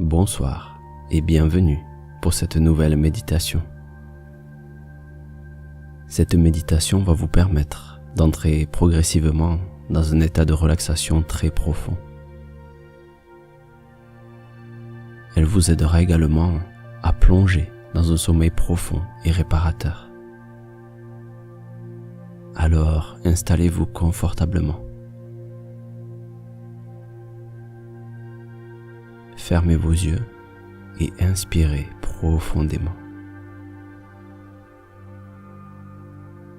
Bonsoir et bienvenue pour cette nouvelle méditation. Cette méditation va vous permettre d'entrer progressivement dans un état de relaxation très profond. Elle vous aidera également à plonger dans un sommeil profond et réparateur. Alors installez-vous confortablement. Fermez vos yeux et inspirez profondément.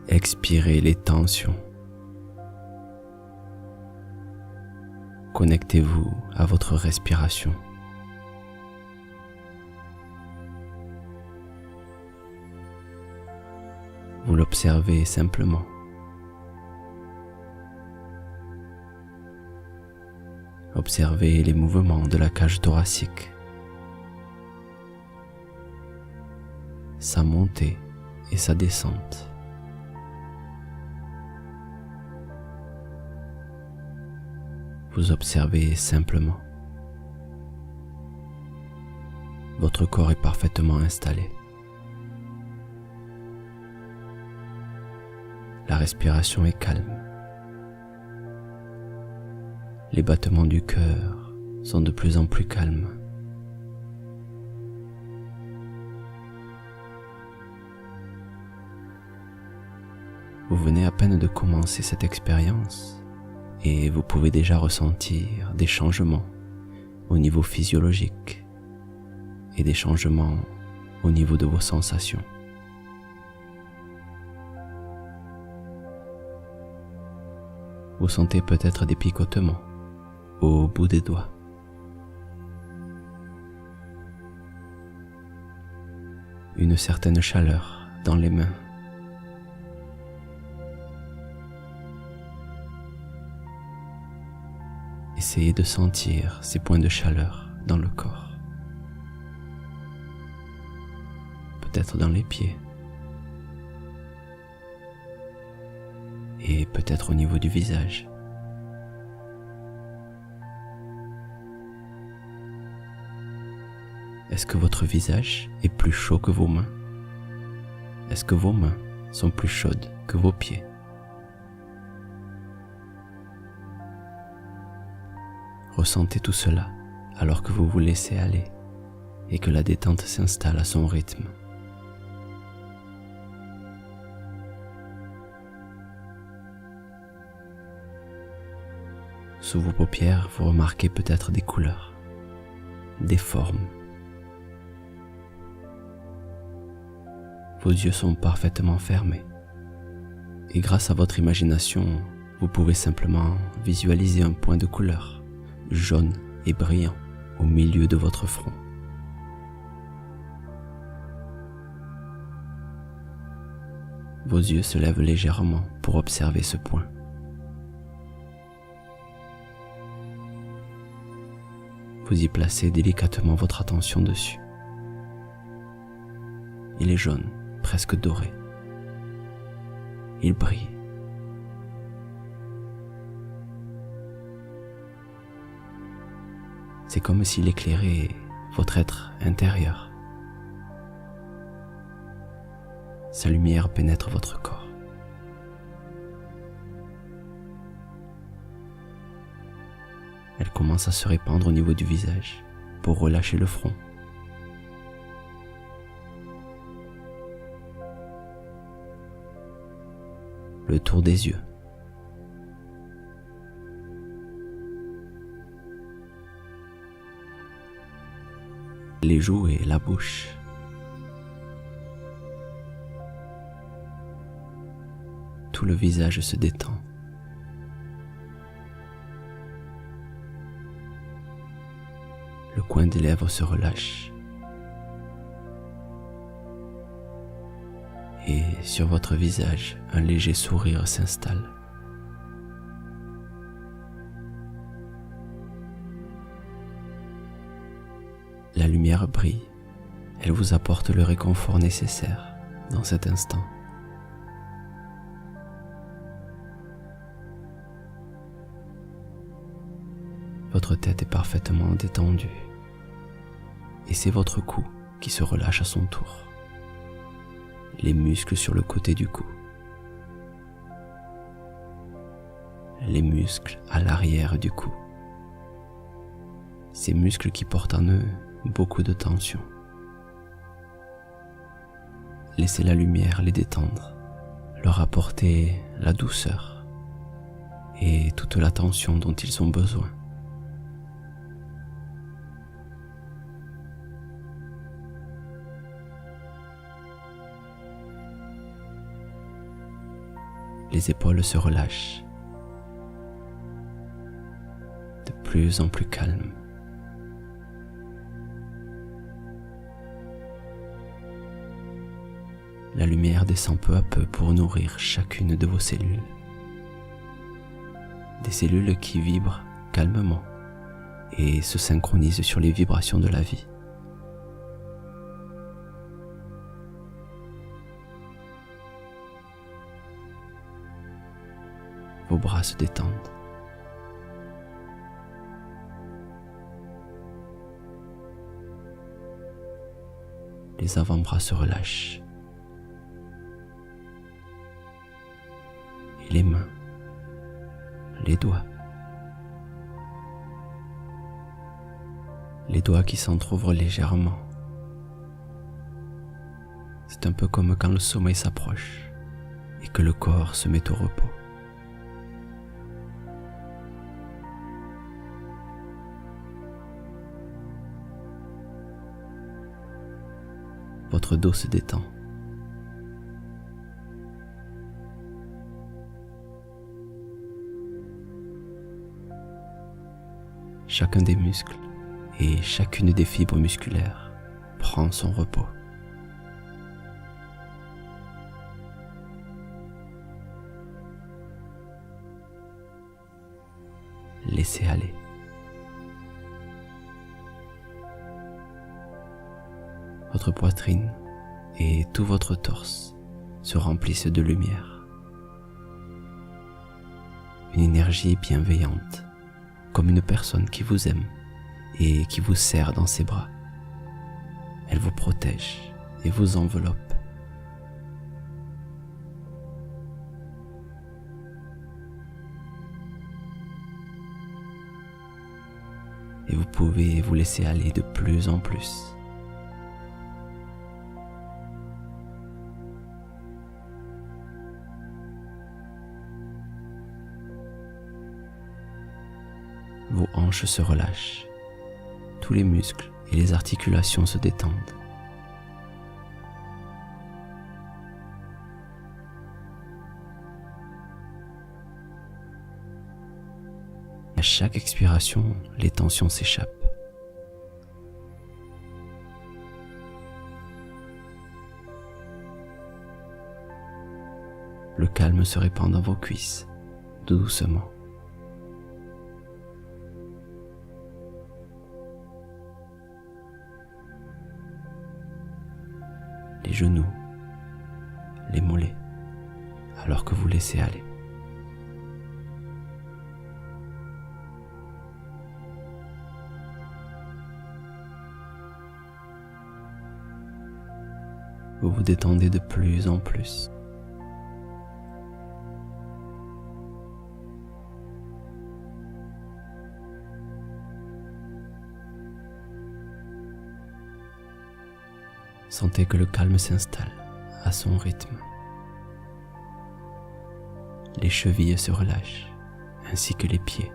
Expirez les tensions. Connectez-vous à votre respiration. Vous l'observez simplement. Observez les mouvements de la cage thoracique, sa montée et sa descente. Vous observez simplement. Votre corps est parfaitement installé. La respiration est calme. Les battements du cœur sont de plus en plus calmes. Vous venez à peine de commencer cette expérience et vous pouvez déjà ressentir des changements au niveau physiologique et des changements au niveau de vos sensations. Vous sentez peut-être des picotements au bout des doigts. Une certaine chaleur dans les mains. Essayez de sentir ces points de chaleur dans le corps. Peut-être dans les pieds. Et peut-être au niveau du visage. Est-ce que votre visage est plus chaud que vos mains? Est-ce que vos mains sont plus chaudes que vos pieds? Ressentez tout cela alors que vous vous laissez aller et que la détente s'installe à son rythme. Sous vos paupières, vous remarquez peut-être des couleurs, des formes. Vos yeux sont parfaitement fermés et grâce à votre imagination, vous pouvez simplement visualiser un point de couleur jaune et brillant au milieu de votre front. Vos yeux se lèvent légèrement pour observer ce point. Vous y placez délicatement votre attention dessus. Il est jaune, presque doré. Il brille. C'est comme s'il éclairait votre être intérieur. Sa lumière pénètre votre corps. Elle commence à se répandre au niveau du visage pour relâcher le front. Le tour des yeux. Les joues et la bouche. Tout le visage se détend. Le coin des lèvres se relâche. Et sur votre visage, un léger sourire s'installe. La lumière brille. Elle vous apporte le réconfort nécessaire dans cet instant. Votre tête est parfaitement détendue. et c'est votre cou qui se relâche à son tour. Les muscles sur le côté du cou. Les muscles à l'arrière du cou. Ces muscles qui portent en eux beaucoup de tension. Laissez la lumière les détendre, leur apporter la douceur et toute l'attention dont ils ont besoin. Les épaules se relâchent, de plus en plus calmes. La lumière descend peu à peu pour nourrir chacune de vos cellules. Des cellules qui vibrent calmement et se synchronisent sur les vibrations de la vie. Vos bras se détendent. Les avant-bras se relâchent. Et les mains, les doigts. Les doigts qui s'entr'ouvrent légèrement. C'est un peu comme quand le sommeil s'approche et que le corps se met au repos. Votre dos se détend. Chacun des muscles et chacune des fibres musculaires prend son repos. Laissez aller. Votre poitrine et tout votre torse se remplissent de lumière. Une énergie bienveillante, comme une personne qui vous aime et qui vous serre dans ses bras. Elle vous protège et vous enveloppe. Et vous pouvez vous laisser aller de plus en plus. Vos hanches se relâchent, tous les muscles et les articulations se détendent. À chaque expiration, les tensions s'échappent. Le calme se répand dans vos cuisses, doucement. Les genoux, les mollets, alors que vous laissez aller. Vous vous détendez de plus en plus. Sentez que le calme s'installe à son rythme. Les chevilles se relâchent, ainsi que les pieds.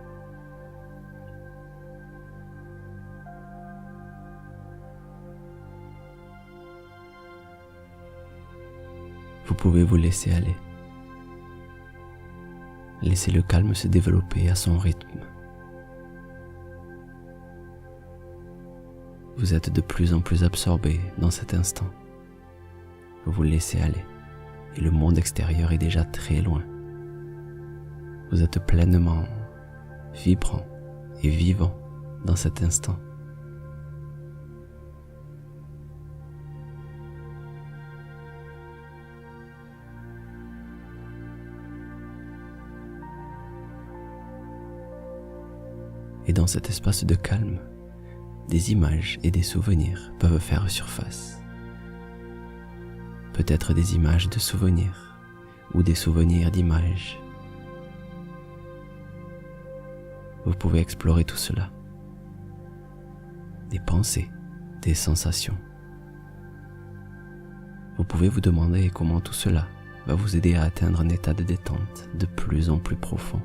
Vous pouvez vous laisser aller. Laissez le calme se développer à son rythme. Vous êtes de plus en plus absorbé dans cet instant. Vous vous laissez aller et le monde extérieur est déjà très loin. Vous êtes pleinement vibrant et vivant dans cet instant. Et dans cet espace de calme, des images et des souvenirs peuvent faire surface. Peut-être des images de souvenirs ou des souvenirs d'images. Vous pouvez explorer tout cela. Des pensées, des sensations. Vous pouvez vous demander comment tout cela va vous aider à atteindre un état de détente de plus en plus profond.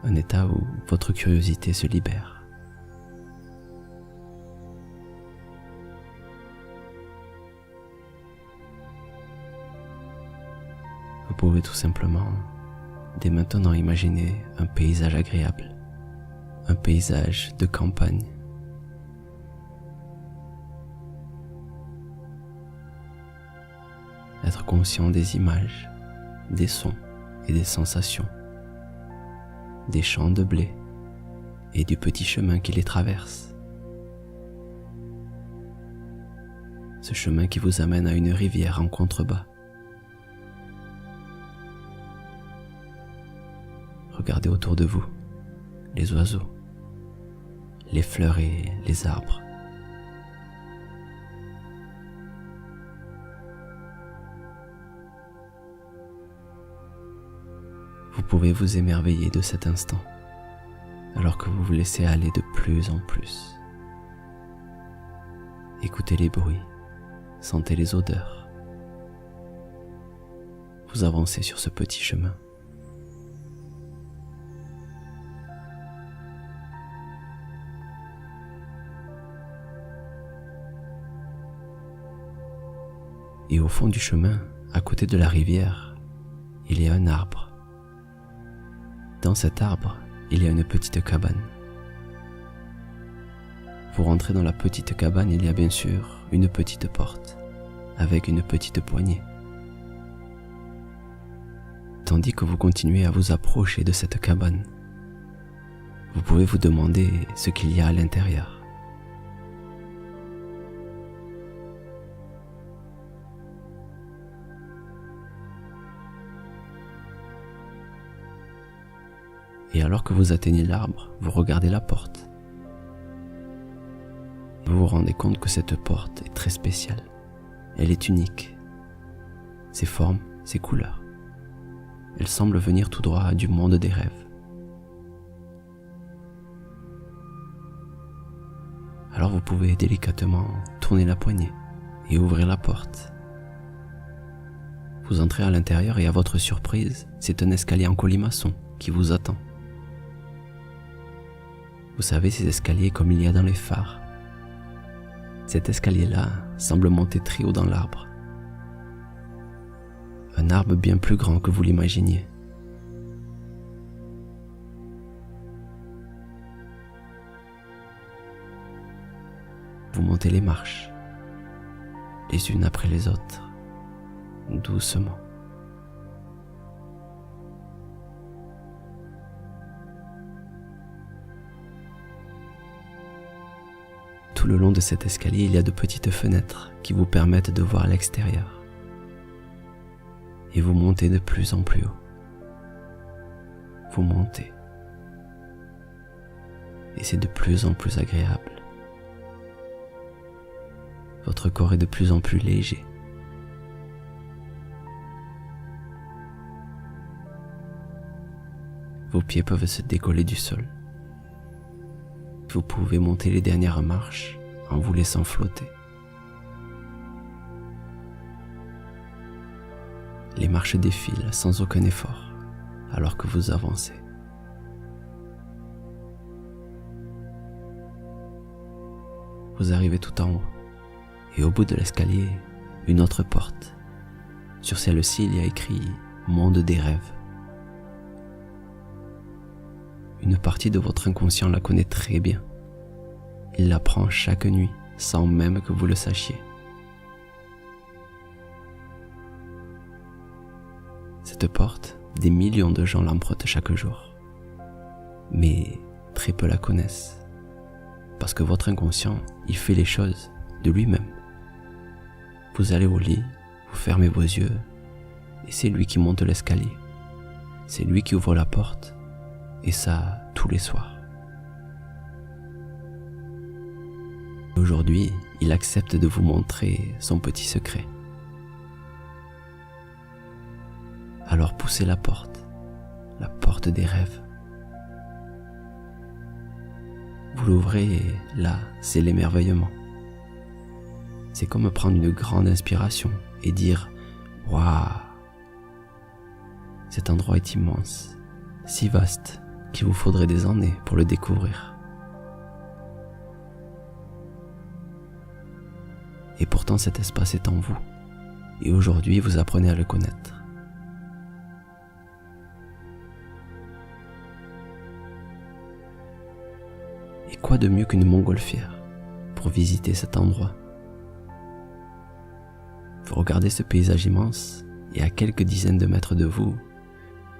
Un état où votre curiosité se libère. Vous pouvez tout simplement, dès maintenant, imaginer un paysage agréable, un paysage de campagne. Être conscient des images, des sons et des sensations, des champs de blé et du petit chemin qui les traverse. Ce chemin qui vous amène à une rivière en contrebas. Regardez autour de vous les oiseaux, les fleurs et les arbres. Vous pouvez vous émerveiller de cet instant, alors que vous vous laissez aller de plus en plus. Écoutez les bruits, sentez les odeurs. Vous avancez sur ce petit chemin. Et au fond du chemin, à côté de la rivière, il y a un arbre. Dans cet arbre, il y a une petite cabane. Vous rentrez dans la petite cabane, il y a bien sûr une petite porte, avec une petite poignée. Tandis que vous continuez à vous approcher de cette cabane, vous pouvez vous demander ce qu'il y a à l'intérieur. Et alors que vous atteignez l'arbre, vous regardez la porte. Vous vous rendez compte que cette porte est très spéciale. Elle est unique. Ses formes, ses couleurs. Elle semble venir tout droit du monde des rêves. Alors vous pouvez délicatement tourner la poignée et ouvrir la porte. Vous entrez à l'intérieur et à votre surprise, c'est un escalier en colimaçon qui vous attend. Vous savez, ces escaliers comme il y a dans les phares. Cet escalier-là semble monter très haut dans l'arbre. Un arbre bien plus grand que vous l'imaginiez. Vous montez les marches, les unes après les autres, doucement. Tout le long de cet escalier, il y a de petites fenêtres qui vous permettent de voir l'extérieur. Et vous montez de plus en plus haut. Vous montez. Et c'est de plus en plus agréable. Votre corps est de plus en plus léger. Vos pieds peuvent se décoller du sol. Vous pouvez monter les dernières marches en vous laissant flotter. Les marches défilent sans aucun effort alors que vous avancez. Vous arrivez tout en haut et au bout de l'escalier, une autre porte. Sur celle-ci, il y a écrit « Monde des rêves ». Une partie de votre inconscient la connaît très bien. Il la prend chaque nuit, sans même que vous le sachiez. Cette porte, des millions de gens l'empruntent chaque jour. Mais très peu la connaissent. Parce que votre inconscient, il fait les choses de lui-même. Vous allez au lit, vous fermez vos yeux, et c'est lui qui monte l'escalier. C'est lui qui ouvre la porte, et ça tous les soirs. Aujourd'hui, il accepte de vous montrer son petit secret. Alors poussez la porte des rêves. Vous l'ouvrez et là, c'est l'émerveillement. C'est comme prendre une grande inspiration et dire « Waouh ! Cet endroit est immense, si vaste qu'il vous faudrait des années pour le découvrir. » Et pourtant cet espace est en vous, et aujourd'hui vous apprenez à le connaître. Et quoi de mieux qu'une montgolfière pour visiter cet endroit? Vous regardez ce paysage immense, et à quelques dizaines de mètres de vous,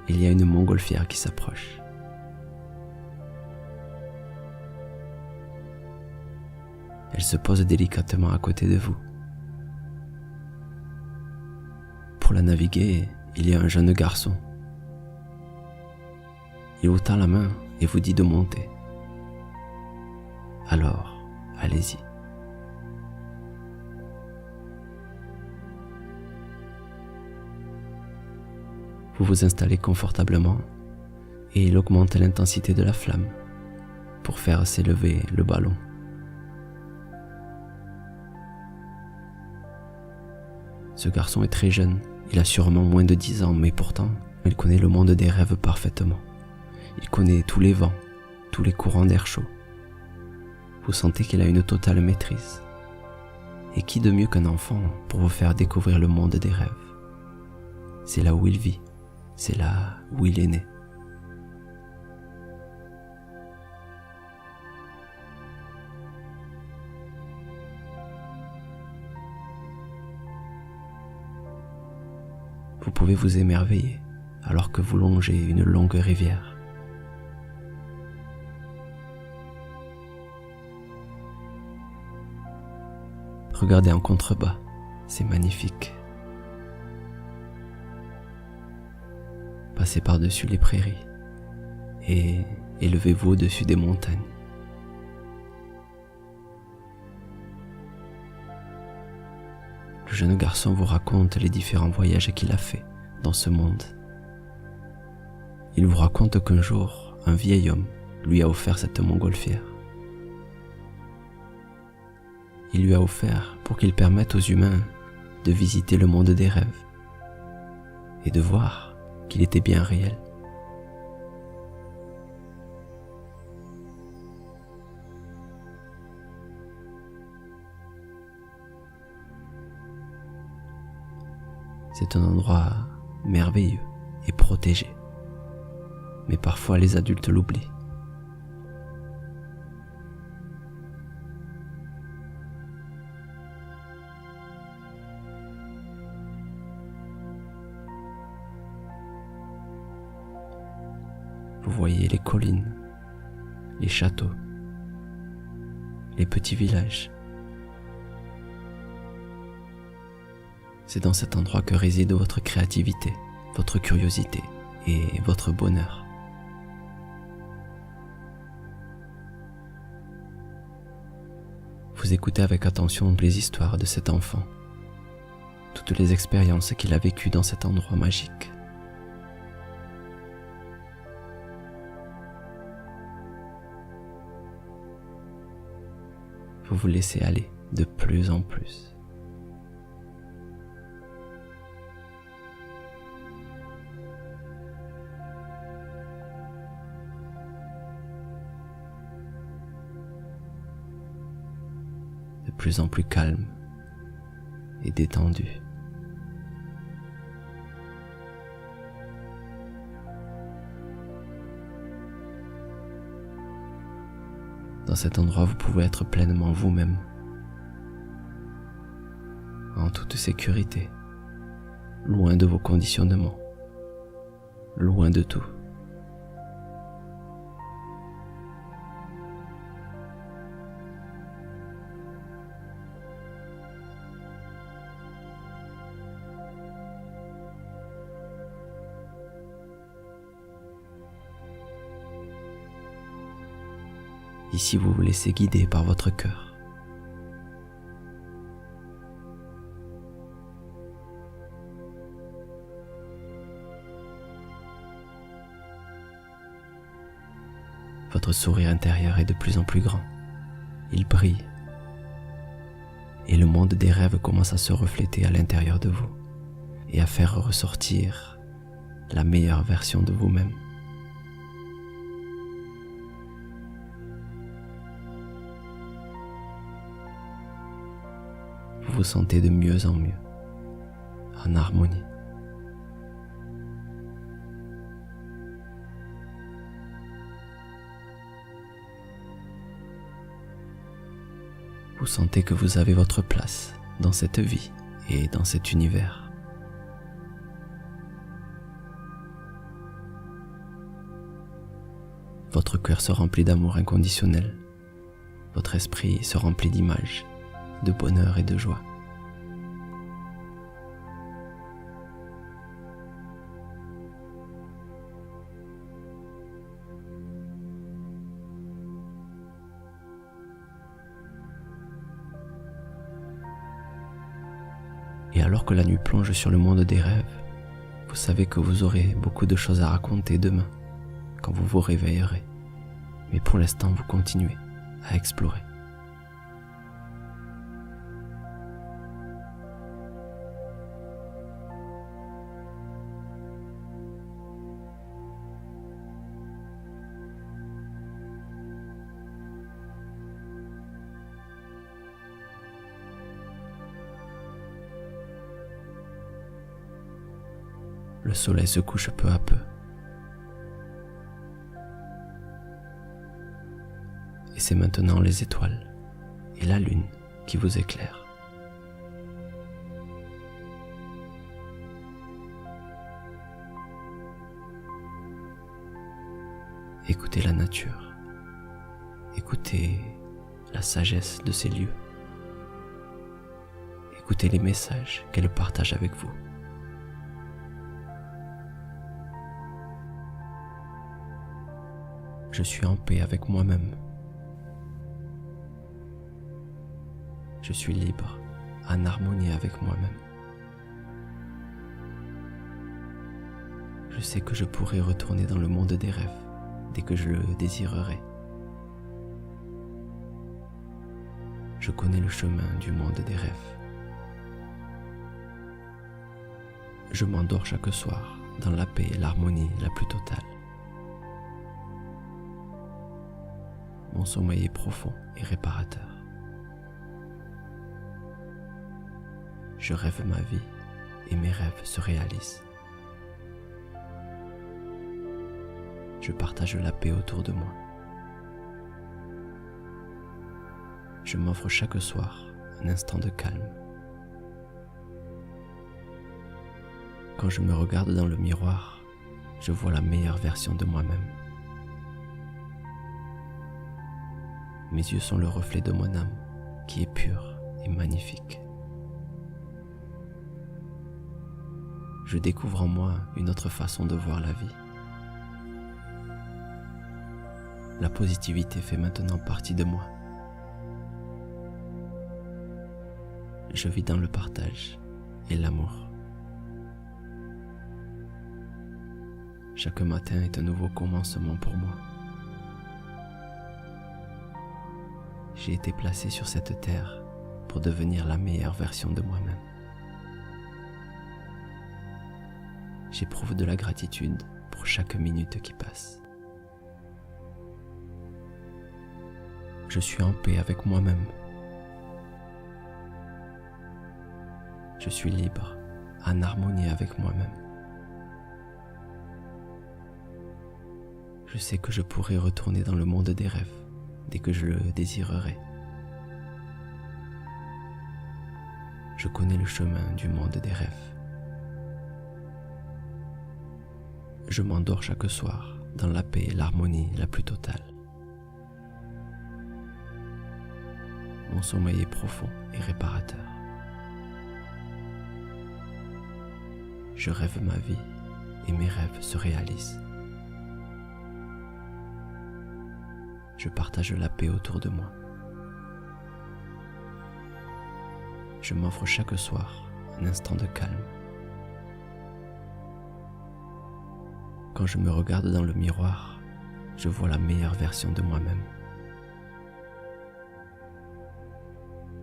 il y a une montgolfière qui s'approche. Elle se pose délicatement à côté de vous. Pour la naviguer, il y a un jeune garçon. Il vous tend la main et vous dit de monter. Alors, allez-y. Vous vous installez confortablement et il augmente l'intensité de la flamme pour faire s'élever le ballon. Ce garçon est très jeune, il a sûrement moins de 10 ans, mais pourtant, il connaît le monde des rêves parfaitement. Il connaît tous les vents, tous les courants d'air chaud. Vous sentez qu'il a une totale maîtrise. Et qui de mieux qu'un enfant pour vous faire découvrir le monde des rêves? C'est là où il vit, c'est là où il est né. Vous pouvez vous émerveiller alors que vous longez une longue rivière. Regardez en contrebas, c'est magnifique. Passez par-dessus les prairies et élevez-vous au-dessus des montagnes. Le jeune garçon vous raconte les différents voyages qu'il a faits dans ce monde. Il vous raconte qu'un jour, un vieil homme lui a offert cette montgolfière. Il lui a offert pour qu'il permette aux humains de visiter le monde des rêves et de voir qu'il était bien réel. C'est un endroit merveilleux et protégé, mais parfois les adultes l'oublient. Vous voyez les collines, les châteaux, les petits villages. C'est dans cet endroit que réside votre créativité, votre curiosité et votre bonheur. Vous écoutez avec attention les histoires de cet enfant, toutes les expériences qu'il a vécues dans cet endroit magique. Vous vous laissez aller de plus en plus. De plus en plus calme et détendu. Dans cet endroit, vous pouvez être pleinement vous-même, en toute sécurité, loin de vos conditionnements, loin de tout. Ici, vous vous laissez guider par votre cœur. Votre sourire intérieur est de plus en plus grand. Il brille. Et le monde des rêves commence à se refléter à l'intérieur de vous et à faire ressortir la meilleure version de vous-même. Vous vous sentez de mieux en mieux, en harmonie. Vous sentez que vous avez votre place dans cette vie et dans cet univers. Votre cœur se remplit d'amour inconditionnel. Votre esprit se remplit d'images, de bonheur et de joie. Et alors que la nuit plonge sur le monde des rêves, vous savez que vous aurez beaucoup de choses à raconter demain, quand vous vous réveillerez. Mais pour l'instant, vous continuez à explorer. Le soleil se couche peu à peu. Et c'est maintenant les étoiles et la lune qui vous éclairent. Écoutez la nature. Écoutez la sagesse de ces lieux. Écoutez les messages qu'elle partage avec vous. Je suis en paix avec moi-même. Je suis libre, en harmonie avec moi-même. Je sais que je pourrai retourner dans le monde des rêves dès que je le désirerai. Je connais le chemin du monde des rêves. Je m'endors chaque soir dans la paix et l'harmonie la plus totale. Mon sommeil est profond et réparateur. Je rêve ma vie et mes rêves se réalisent. Je partage la paix autour de moi. Je m'offre chaque soir un instant de calme. Quand je me regarde dans le miroir, je vois la meilleure version de moi-même. Mes yeux sont le reflet de mon âme, qui est pure et magnifique. Je découvre en moi une autre façon de voir la vie. La positivité fait maintenant partie de moi. Je vis dans le partage et l'amour. Chaque matin est un nouveau commencement pour moi. J'ai été placé sur cette terre pour devenir la meilleure version de moi-même. J'éprouve de la gratitude pour chaque minute qui passe. Je suis en paix avec moi-même. Je suis libre, en harmonie avec moi-même. Je sais que je pourrai retourner dans le monde des rêves dès que je le désirerai. Je connais le chemin du monde des rêves. Je m'endors chaque soir dans la paix et l'harmonie la plus totale. Mon sommeil est profond et réparateur. Je rêve ma vie et mes rêves se réalisent. Je partage la paix autour de moi. Je m'offre chaque soir un instant de calme. Quand je me regarde dans le miroir, je vois la meilleure version de moi-même.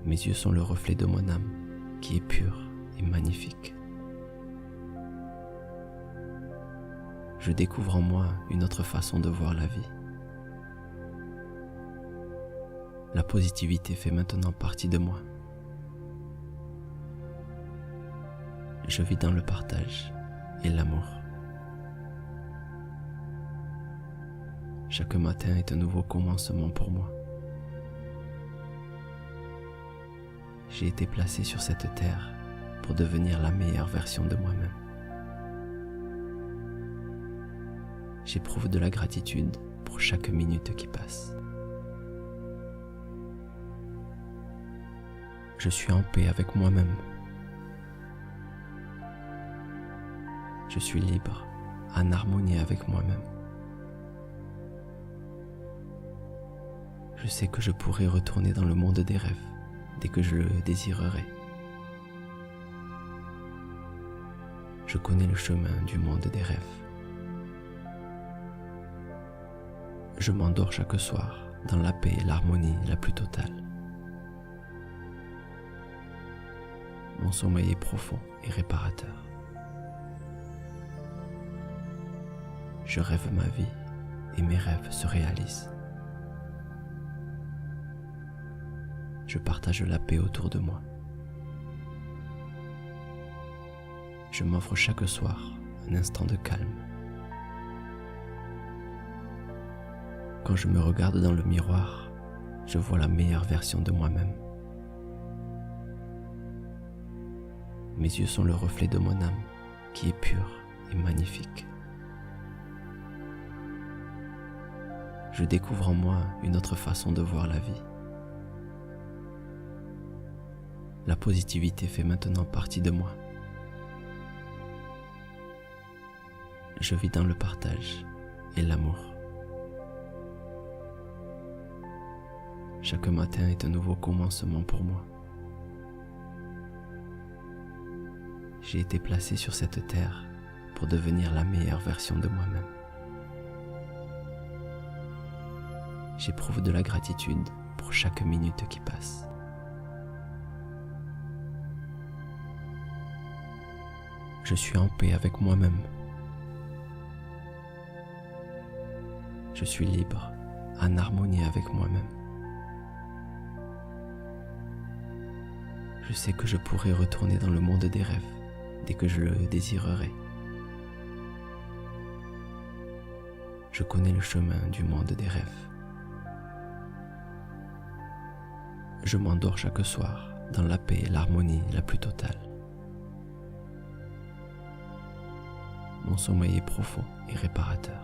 Mes yeux sont le reflet de mon âme, qui est pure et magnifique. Je découvre en moi une autre façon de voir la vie. La positivité fait maintenant partie de moi. Je vis dans le partage et l'amour. Chaque matin est un nouveau commencement pour moi. J'ai été placé sur cette terre pour devenir la meilleure version de moi-même. J'éprouve de la gratitude pour chaque minute qui passe. Je suis en paix avec moi-même. Je suis libre, en harmonie avec moi-même. Je sais que je pourrai retourner dans le monde des rêves dès que je le désirerai. Je connais le chemin du monde des rêves. Je m'endors chaque soir dans la paix et l'harmonie la plus totale. Mon sommeil est profond et réparateur. Je rêve ma vie et mes rêves se réalisent. Je partage la paix autour de moi. Je m'offre chaque soir un instant de calme. Quand je me regarde dans le miroir, je vois la meilleure version de moi-même. Mes yeux sont le reflet de mon âme, qui est pure et magnifique. Je découvre en moi une autre façon de voir la vie. La positivité fait maintenant partie de moi. Je vis dans le partage et l'amour. Chaque matin est un nouveau commencement pour moi. J'ai été placé sur cette terre pour devenir la meilleure version de moi-même. J'éprouve de la gratitude pour chaque minute qui passe. Je suis en paix avec moi-même. Je suis libre, en harmonie avec moi-même. Je sais que je pourrai retourner dans le monde des rêves dès que je le désirerai. Je connais le chemin du monde des rêves. Je m'endors chaque soir dans la paix et l'harmonie la plus totale. Mon sommeil est profond et réparateur.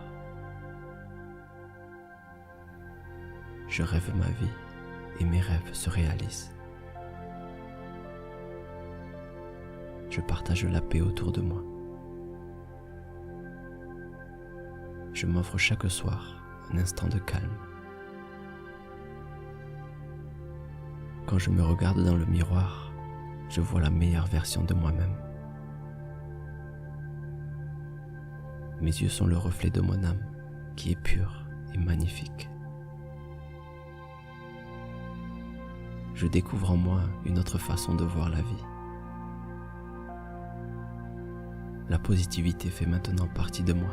Je rêve ma vie et mes rêves se réalisent. Je partage la paix autour de moi. Je m'offre chaque soir un instant de calme. Quand je me regarde dans le miroir, je vois la meilleure version de moi-même. Mes yeux sont le reflet de mon âme, qui est pure et magnifique. Je découvre en moi une autre façon de voir la vie. La positivité fait maintenant partie de moi.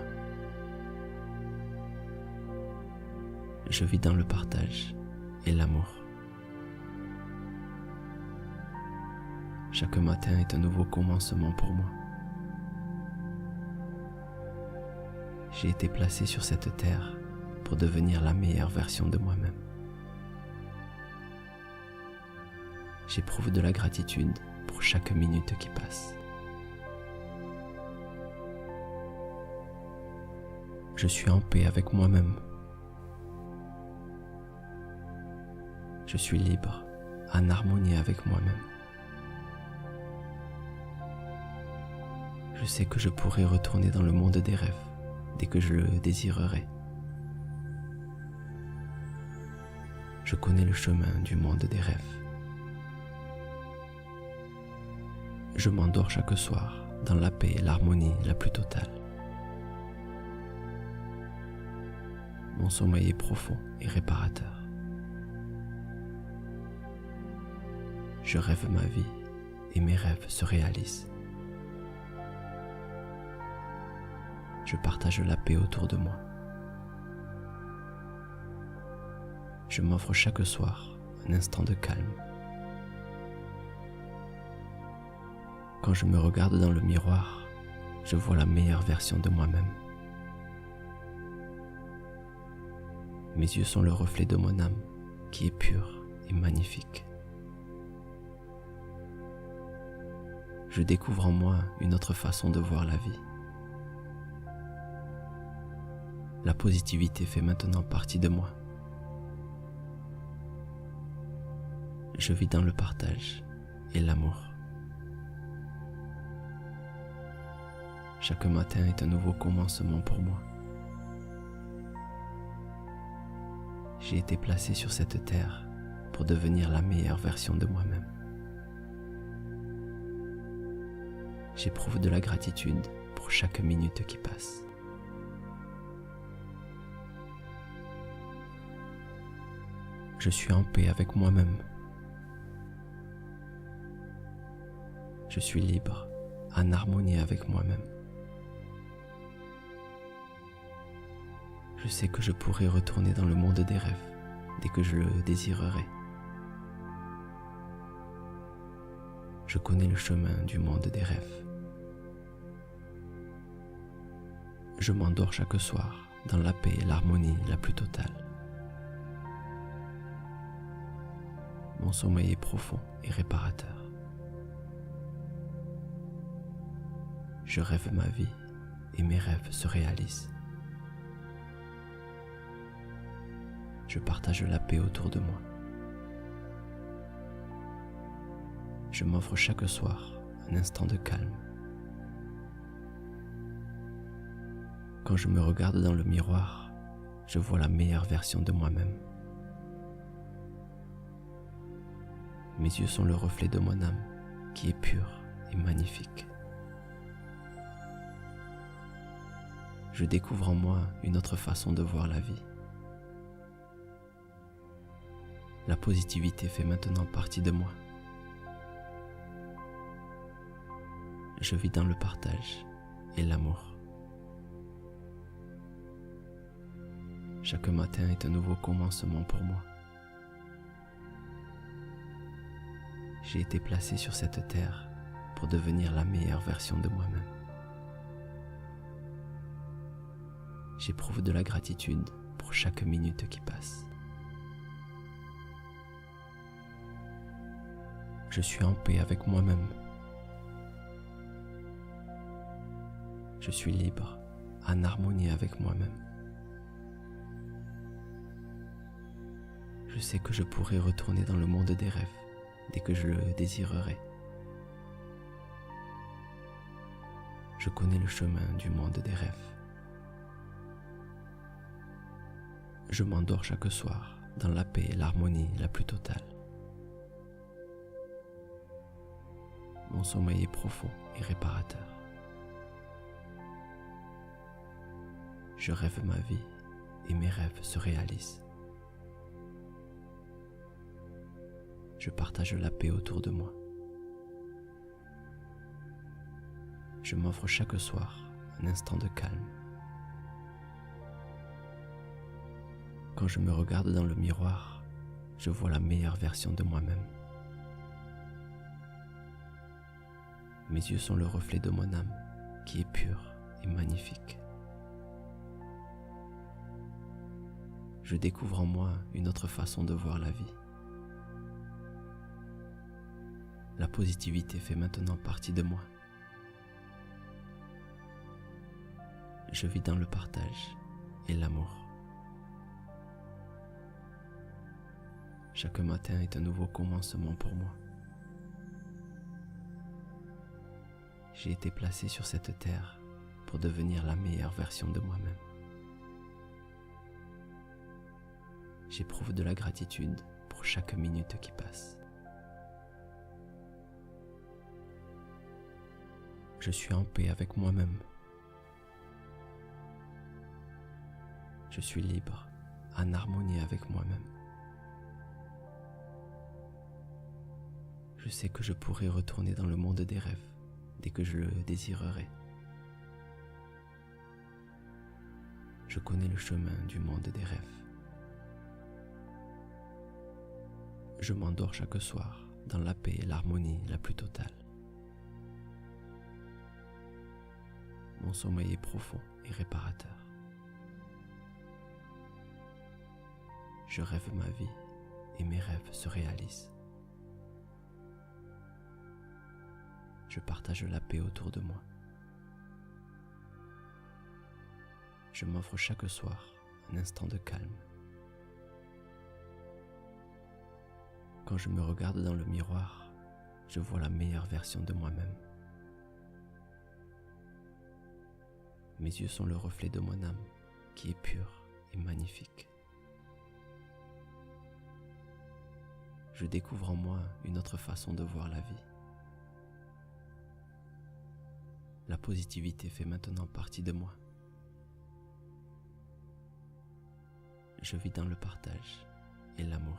Je vis dans le partage et l'amour. Chaque matin est un nouveau commencement pour moi. J'ai été placé sur cette terre pour devenir la meilleure version de moi-même. J'éprouve de la gratitude pour chaque minute qui passe. Je suis en paix avec moi-même. Je suis libre, en harmonie avec moi-même. Je sais que je pourrai retourner dans le monde des rêves dès que je le désirerai. Je connais le chemin du monde des rêves. Je m'endors chaque soir dans la paix et l'harmonie la plus totale. Mon sommeil est profond et réparateur. Je rêve ma vie et mes rêves se réalisent. Je partage la paix autour de moi. Je m'offre chaque soir un instant de calme. Quand je me regarde dans le miroir, je vois la meilleure version de moi-même. Mes yeux sont le reflet de mon âme qui est pure et magnifique. Je découvre en moi une autre façon de voir la vie. La positivité fait maintenant partie de moi. Je vis dans le partage et l'amour. Chaque matin est un nouveau commencement pour moi. J'ai été placé sur cette terre pour devenir la meilleure version de moi-même. J'éprouve de la gratitude pour chaque minute qui passe. Je suis en paix avec moi-même. Je suis libre, en harmonie avec moi-même. Je sais que je pourrai retourner dans le monde des rêves dès que je le désirerai. Je connais le chemin du monde des rêves. Je m'endors chaque soir dans la paix et l'harmonie la plus totale. Mon sommeil est profond et réparateur. Je rêve ma vie et mes rêves se réalisent. Je partage la paix autour de moi. Je m'offre chaque soir un instant de calme. Quand je me regarde dans le miroir, je vois la meilleure version de moi-même. Mes yeux sont le reflet de mon âme qui est pure et magnifique. Je découvre en moi une autre façon de voir la vie. La positivité fait maintenant partie de moi. Je vis dans le partage et l'amour. Chaque matin est un nouveau commencement pour moi. J'ai été placé sur cette terre pour devenir la meilleure version de moi-même. J'éprouve de la gratitude pour chaque minute qui passe. Je suis en paix avec moi-même. Je suis libre, en harmonie avec moi-même. Je sais que je pourrai retourner dans le monde des rêves dès que je le désirerai. Je connais le chemin du monde des rêves. Je m'endors chaque soir dans la paix et l'harmonie la plus totale. Mon sommeil est profond et réparateur. Je rêve ma vie et mes rêves se réalisent. Je partage la paix autour de moi. Je m'offre chaque soir un instant de calme. Quand je me regarde dans le miroir, je vois la meilleure version de moi-même. Mes yeux sont le reflet de mon âme qui est pure et magnifique. Je découvre en moi une autre façon de voir la vie. La positivité fait maintenant partie de moi. Je vis dans le partage et l'amour. Chaque matin est un nouveau commencement pour moi. J'ai été placé sur cette terre pour devenir la meilleure version de moi-même. J'éprouve de la gratitude pour chaque minute qui passe. Je suis en paix avec moi-même. Je suis libre, en harmonie avec moi-même. Je sais que je pourrai retourner dans le monde des rêves dès que je le désirerai. Je connais le chemin du monde des rêves. Je m'endors chaque soir dans la paix et l'harmonie la plus totale. Mon sommeil est profond et réparateur. Je rêve ma vie et mes rêves se réalisent. Je partage la paix autour de moi. Je m'offre chaque soir un instant de calme. Quand je me regarde dans le miroir, je vois la meilleure version de moi-même. Mes yeux sont le reflet de mon âme qui est pure et magnifique. Je découvre en moi une autre façon de voir la vie. La positivité fait maintenant partie de moi. Je vis dans le partage et l'amour.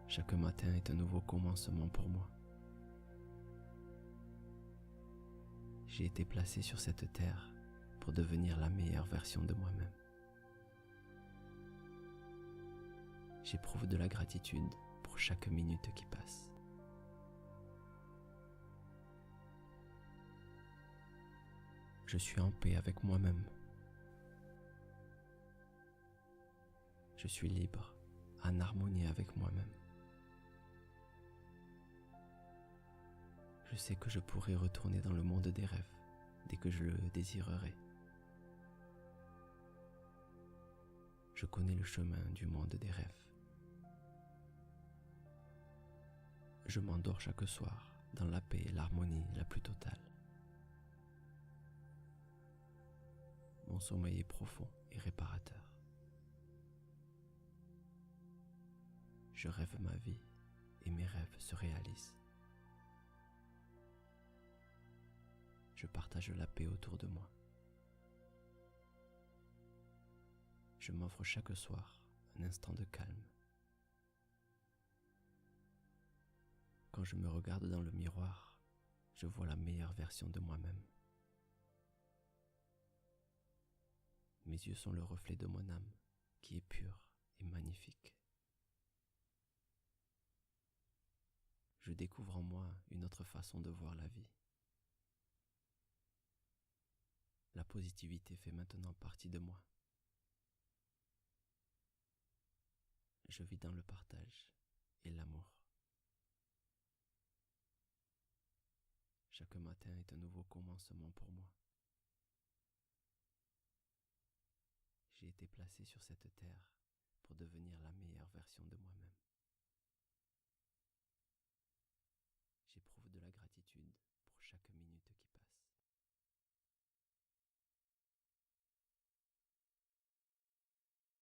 Chaque matin est un nouveau commencement pour moi. J'ai été placé sur cette terre pour devenir la meilleure version de moi-même. J'éprouve de la gratitude pour chaque minute qui passe. Je suis en paix avec moi-même. Je suis libre, en harmonie avec moi-même. Je sais que je pourrai retourner dans le monde des rêves dès que je le désirerai. Je connais le chemin du monde des rêves. Je m'endors chaque soir dans la paix et l'harmonie la plus totale. Mon sommeil est profond et réparateur. Je rêve ma vie et mes rêves se réalisent. Je partage la paix autour de moi. Je m'offre chaque soir un instant de calme. Quand je me regarde dans le miroir, je vois la meilleure version de moi-même. Mes yeux sont le reflet de mon âme qui est pure et magnifique. Je découvre en moi une autre façon de voir la vie. La positivité fait maintenant partie de moi. Je vis dans le partage et l'amour. Chaque matin est un nouveau commencement pour moi. J'ai été placé sur cette terre pour devenir la meilleure version